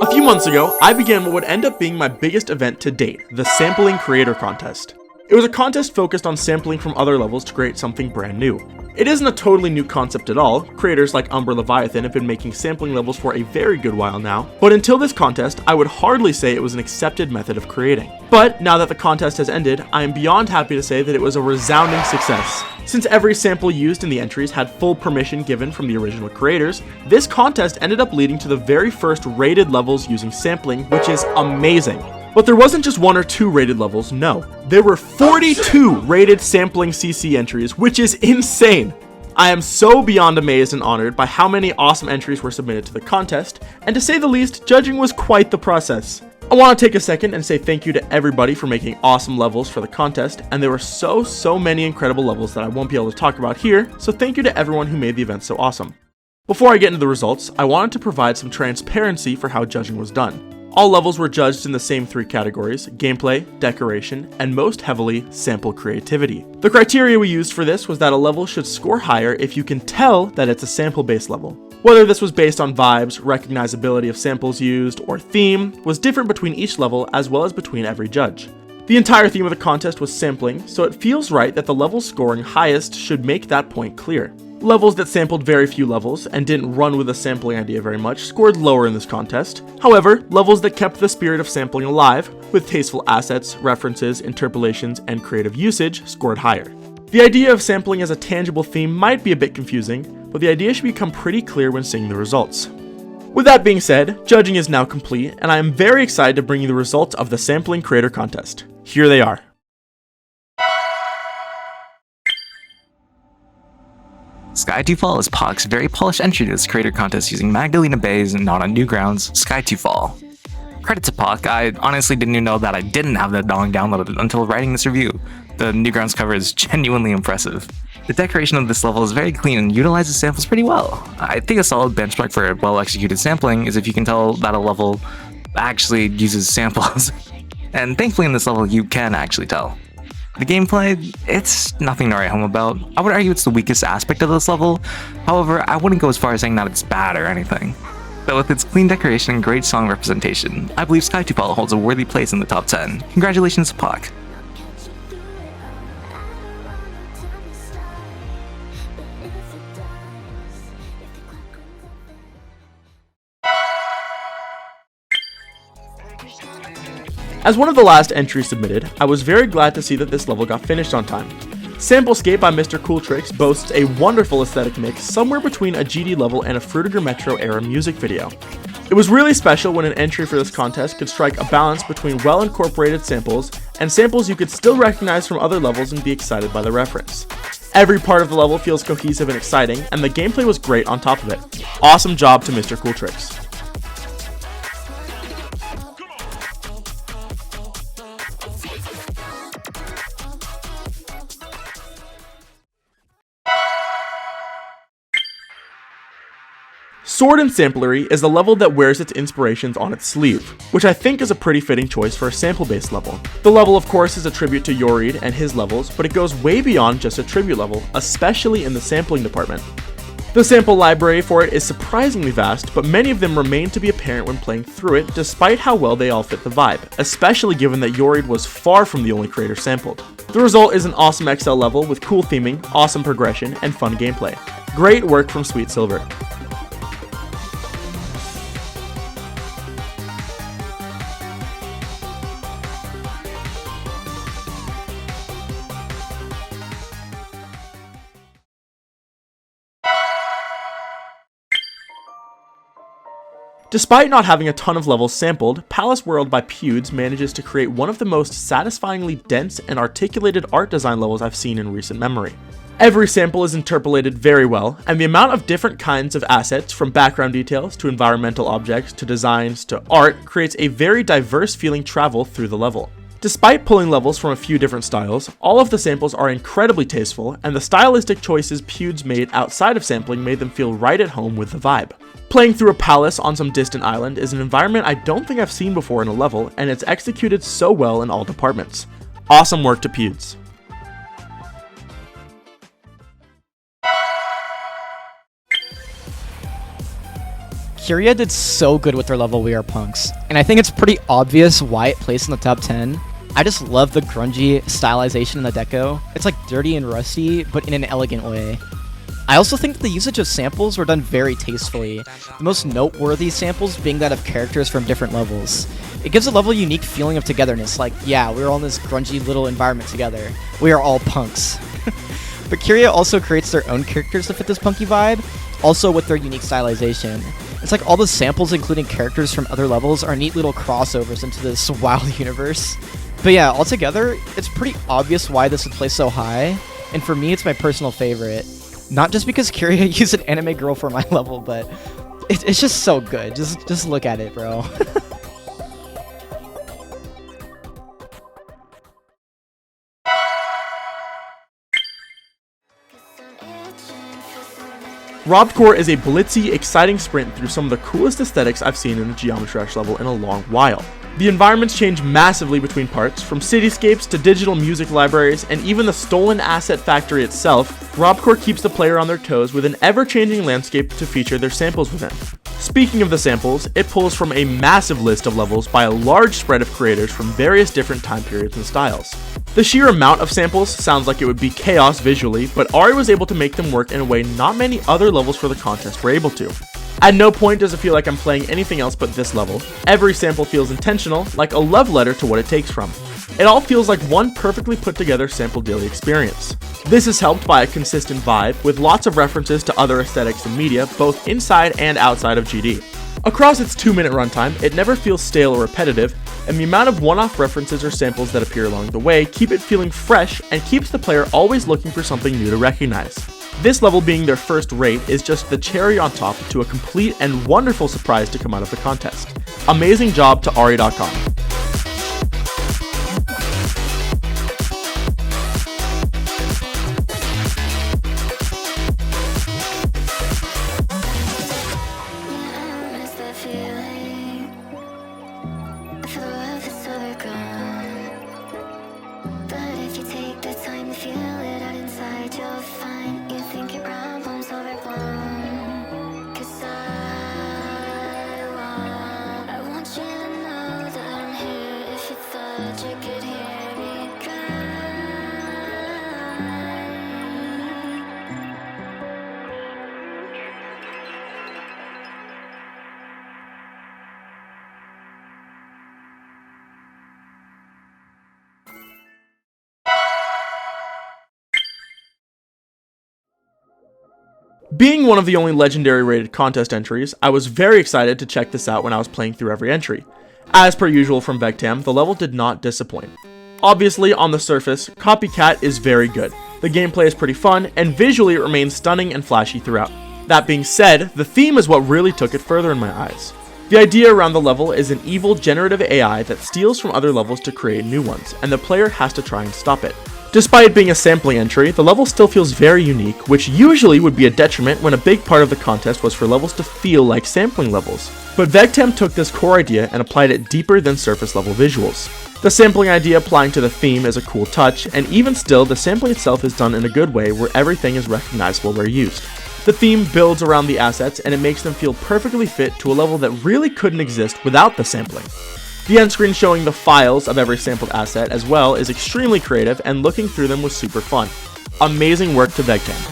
A few months ago, I began what would end up being my biggest event to date, the Sampling Creator Contest. It was a contest focused on sampling from other levels to create something brand new. It isn't a totally new concept at all. Creators like Umbraleviathan have been making sampling levels for a very good while now, but until this contest, I would hardly say it was an accepted method of creating. But now that the contest has ended, I am beyond happy to say that it was a resounding success. Since every sample used in the entries had full permission given from the original creators, this contest ended up leading to the very first rated levels using sampling, which is amazing. But there wasn't just one or two rated levels, no. There were 42 rated sampling CC entries, which is insane. I am so beyond amazed and honored by how many awesome entries were submitted to the contest, and to say the least, judging was quite the process. I want to take a second and say thank you to everybody for making awesome levels for the contest, and there were so many incredible levels that I won't be able to talk about here, so thank you to everyone who made the event so awesome. Before I get into the results, I wanted to provide some transparency for how judging was done. All levels were judged in the same three categories: gameplay, decoration, and most heavily, sample creativity. The criteria we used for this was that a level should score higher if you can tell that it's a sample-based level. Whether this was based on vibes, recognizability of samples used, or theme, was different between each level as well as between every judge. The entire theme of the contest was sampling, so it feels right that the level scoring highest should make that point clear. Levels that sampled very few levels and didn't run with the sampling idea very much scored lower in this contest. However, levels that kept the spirit of sampling alive, with tasteful assets, references, interpolations, and creative usage, scored higher. The idea of sampling as a tangible theme might be a bit confusing, but the idea should become pretty clear when seeing the results. With that being said, judging is now complete, and I am very excited to bring you the results of the Sampling Creator Contest. Here they are. Sky 2 Fall is Poc's very polished entry to this creator contest using Magdalena Bay's Not on Newgrounds Sky 2 Fall. Credit to Poc, I honestly didn't even know that I didn't have that song downloaded until writing this review. The Newgrounds cover is genuinely impressive. The decoration of this level is very clean and utilizes samples pretty well. I think a solid benchmark for well-executed sampling is if you can tell that a level actually uses samples. And thankfully in this level you can actually tell. The gameplay, it's nothing to write home about. I would argue it's the weakest aspect of this level. However, I wouldn't go as far as saying that it's bad or anything. But with its clean decoration and great song representation, I believe Sky 2 Fall holds a worthy place in the top 10. Congratulations to Poc. As one of the last entries submitted, I was very glad to see that this level got finished on time. Samplescape by Mr. Cool Tricks boasts a wonderful aesthetic mix somewhere between a GD level and a Frutiger Metro era music video. It was really special when an entry for this contest could strike a balance between well-incorporated samples and samples you could still recognize from other levels and be excited by the reference. Every part of the level feels cohesive and exciting, and the gameplay was great on top of it. Awesome job to Mr. Cool Tricks. Sword and Samplery is the level that wears its inspirations on its sleeve, which I think is a pretty fitting choice for a sample-based level. The level of course is a tribute to Yorid and his levels, but it goes way beyond just a tribute level, especially in the sampling department. The sample library for it is surprisingly vast, but many of them remain to be apparent when playing through it, despite how well they all fit the vibe, especially given that Yorid was far from the only creator sampled. The result is an awesome XL level with cool theming, awesome progression, and fun gameplay. Great work from Sweet Silver. Despite not having a ton of levels sampled, Palace World by Pewds manages to create one of the most satisfyingly dense and articulated art design levels I've seen in recent memory. Every sample is interpolated very well, and the amount of different kinds of assets, from background details to environmental objects to designs to art, creates a very diverse feeling travel through the level. Despite pulling levels from a few different styles, all of the samples are incredibly tasteful, and the stylistic choices Pewds made outside of sampling made them feel right at home with the vibe. Playing through a palace on some distant island is an environment I don't think I've seen before in a level, and it's executed so well in all departments. Awesome work to Pewds. Curia did so good with their level We Are Punks, and I think it's pretty obvious why it placed in the top 10. I just love the grungy stylization in the deco. It's like dirty and rusty, but in an elegant way. I also think that the usage of samples were done very tastefully, the most noteworthy samples being that of characters from different levels. It gives a level unique feeling of togetherness, like, yeah, we're all in this grungy little environment together. We are all punks. But Curia also creates their own characters to fit this punky vibe, also with their unique stylization. It's like all the samples, including characters from other levels, are neat little crossovers into this wild universe. But yeah, altogether, it's pretty obvious why this would place so high, and for me, it's my personal favorite. Not just because Curia used an anime girl for my level, but it's just so good. Just look at it, bro. Robbed Core is a blitzy, exciting sprint through some of the coolest aesthetics I've seen in a Geometry Dash level in a long while. The environments change massively between parts, from cityscapes to digital music libraries, and even the stolen asset factory itself. Robbed Core keeps the player on their toes with an ever-changing landscape to feature their samples within. Speaking of the samples, it pulls from a massive list of levels by a large spread of creators from various different time periods and styles. The sheer amount of samples sounds like it would be chaos visually, but Ari was able to make them work in a way not many other levels for the contest were able to. At no point does it feel like I'm playing anything else but this level. Every sample feels intentional, like a love letter to what it takes from. It all feels like one perfectly put together sample daily experience. This is helped by a consistent vibe, with lots of references to other aesthetics and media, both inside and outside of GD. Across its 2-minute runtime, it never feels stale or repetitive, and the amount of one-off references or samples that appear along the way keep it feeling fresh and keeps the player always looking for something new to recognize. This level being their first rate is just the cherry on top to a complete and wonderful surprise to come out of the contest. Amazing job to Ari.com. Being one of the only legendary rated contest entries, I was very excited to check this out when I was playing through every entry. As per usual from Vegtam, the level did not disappoint. Obviously, on the surface, Copycat is very good. The gameplay is pretty fun, and visually it remains stunning and flashy throughout. That being said, the theme is what really took it further in my eyes. The idea around the level is an evil generative AI that steals from other levels to create new ones, and the player has to try and stop it. Despite being a sampling entry, the level still feels very unique, which usually would be a detriment when a big part of the contest was for levels to feel like sampling levels. But Vegtam took this core idea and applied it deeper than surface level visuals. The sampling idea applying to the theme is a cool touch, and even still, the sampling itself is done in a good way where everything is recognizable where used. The theme builds around the assets, and it makes them feel perfectly fit to a level that really couldn't exist without the sampling. The end screen showing the files of every sampled asset as well is extremely creative, and looking through them was super fun. Amazing work to Vegtam.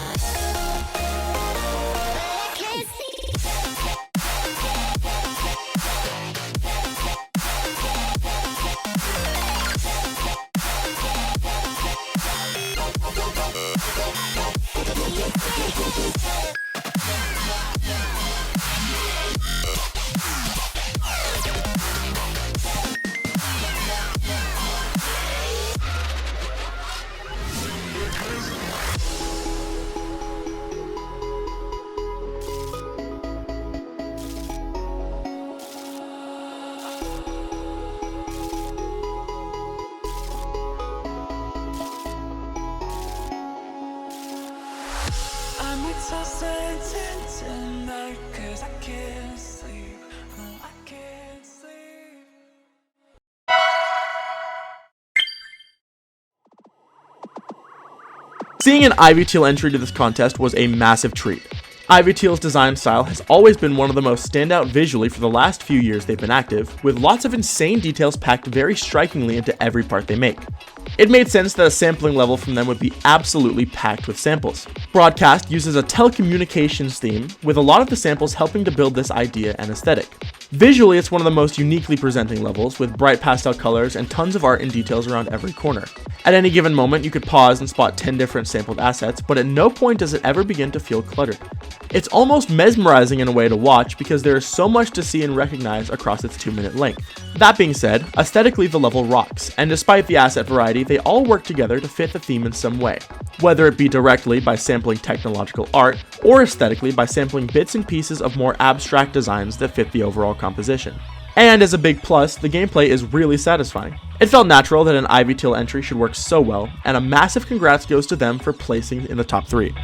Seeing an Ivy Teal entry to this contest was a massive treat. Ivy Teal's design style has always been one of the most standout visually for the last few years they've been active, with lots of insane details packed very strikingly into every part they make. It made sense that a sampling level from them would be absolutely packed with samples. Broadcast uses a telecommunications theme, with a lot of the samples helping to build this idea and aesthetic. Visually, it's one of the most uniquely presenting levels, with bright pastel colors and tons of art and details around every corner. At any given moment, you could pause and spot 10 different sampled assets, but at no point does it ever begin to feel cluttered. It's almost mesmerizing in a way to watch because there is so much to see and recognize across its 2-minute length. That being said, aesthetically the level rocks, and despite the asset variety, they all work together to fit the theme in some way. Whether it be directly by sampling technological art, or aesthetically by sampling bits and pieces of more abstract designs that fit the overall composition. And as a big plus, the gameplay is really satisfying. It felt natural that an Ivy Teal entry should work so well, and a massive congrats goes to them for placing in the top 3.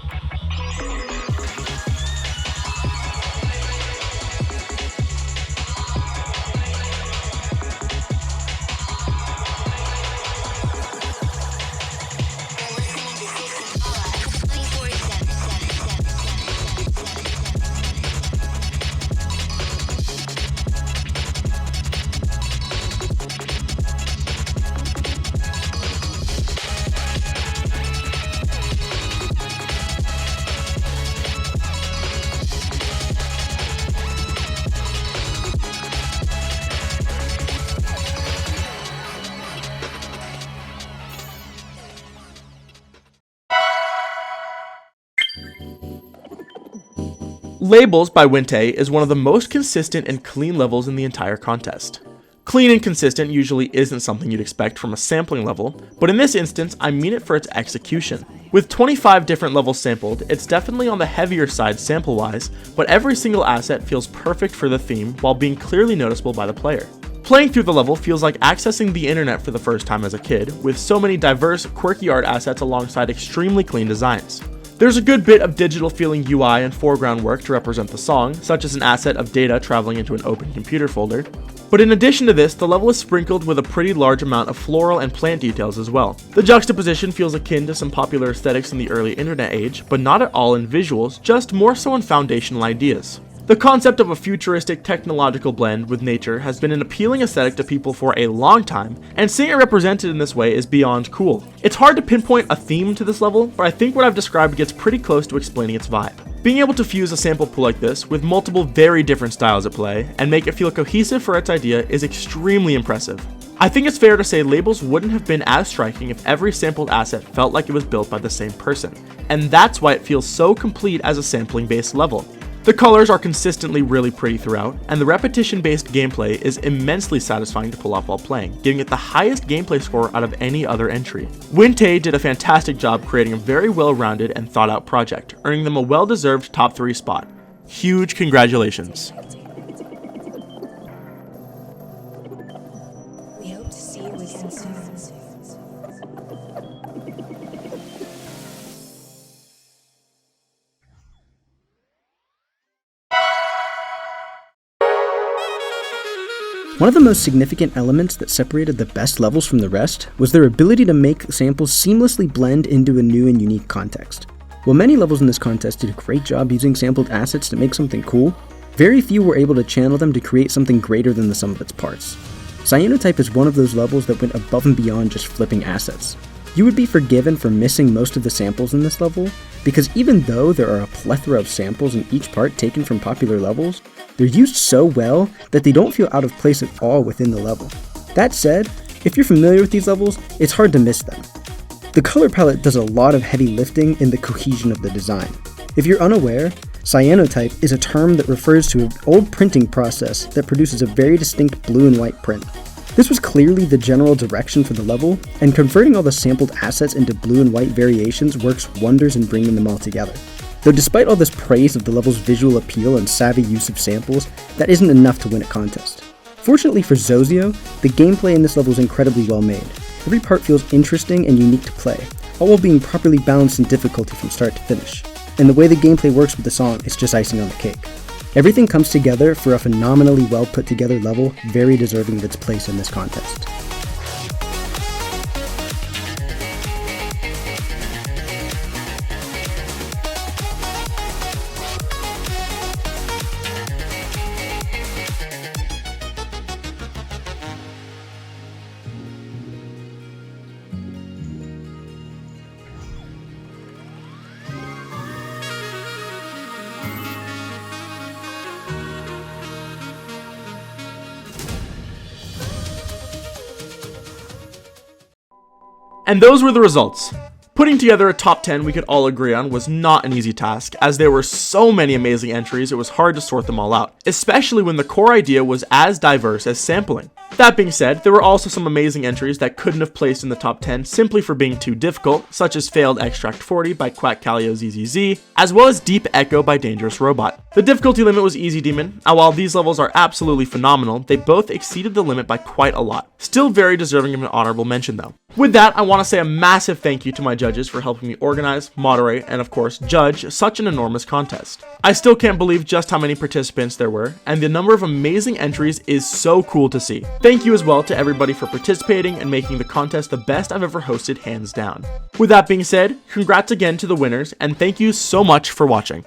Labels by Winte is one of the most consistent and clean levels in the entire contest. Clean and consistent usually isn't something you'd expect from a sampling level, but in this instance, I mean it for its execution. With 25 different levels sampled, it's definitely on the heavier side sample-wise, but every single asset feels perfect for the theme while being clearly noticeable by the player. Playing through the level feels like accessing the internet for the first time as a kid, with so many diverse, quirky art assets alongside extremely clean designs. There's a good bit of digital feeling UI and foreground work to represent the song, such as an asset of data traveling into an open computer folder. But in addition to this, the level is sprinkled with a pretty large amount of floral and plant details as well. The juxtaposition feels akin to some popular aesthetics in the early internet age, but not at all in visuals, just more so in foundational ideas. The concept of a futuristic technological blend with nature has been an appealing aesthetic to people for a long time, and seeing it represented in this way is beyond cool. It's hard to pinpoint a theme to this level, but I think what I've described gets pretty close to explaining its vibe. Being able to fuse a sample pool like this with multiple very different styles at play and make it feel cohesive for its idea is extremely impressive. I think it's fair to say labels wouldn't have been as striking if every sampled asset felt like it was built by the same person, and that's why it feels so complete as a sampling-based level. The colors are consistently really pretty throughout, and the repetition-based gameplay is immensely satisfying to pull off while playing, giving it the highest gameplay score out of any other entry. Winte did a fantastic job creating a very well-rounded and thought-out project, earning them a well-deserved top 3 spot. Huge congratulations. We hope to see you again soon. One of the most significant elements that separated the best levels from the rest was their ability to make samples seamlessly blend into a new and unique context. While many levels in this contest did a great job using sampled assets to make something cool, very few were able to channel them to create something greater than the sum of its parts. Cyanotype is one of those levels that went above and beyond just flipping assets. You would be forgiven for missing most of the samples in this level, because even though there are a plethora of samples in each part taken from popular levels, they're used so well that they don't feel out of place at all within the level. That said, if you're familiar with these levels, it's hard to miss them. The color palette does a lot of heavy lifting in the cohesion of the design. If you're unaware, cyanotype is a term that refers to an old printing process that produces a very distinct blue and white print. This was clearly the general direction for the level, and converting all the sampled assets into blue and white variations works wonders in bringing them all together. Though despite all this praise of the level's visual appeal and savvy use of samples, that isn't enough to win a contest. Fortunately for Zozio, the gameplay in this level is incredibly well made. Every part feels interesting and unique to play, all while being properly balanced in difficulty from start to finish. And the way the gameplay works with the song is just icing on the cake. Everything comes together for a phenomenally well put together level, very deserving of its place in this contest. And those were the results. Putting together a top 10 we could all agree on was not an easy task, as there were so many amazing entries it was hard to sort them all out, especially when the core idea was as diverse as sampling. That being said, there were also some amazing entries that couldn't have placed in the top 10 simply for being too difficult, such as Failed Extract 40 by Quackcalio ZZZ, as well as Deep Echo by Dangerous Robot. The difficulty limit was Easy Demon, and while these levels are absolutely phenomenal, they both exceeded the limit by quite a lot. Still very deserving of an honorable mention though. With that, I want to say a massive thank you to my judges for helping me organize, moderate, and of course judge such an enormous contest. I still can't believe just how many participants there were, and the number of amazing entries is so cool to see. Thank you as well to everybody for participating and making the contest the best I've ever hosted hands down. With that being said, congrats again to the winners, and thank you so much for watching.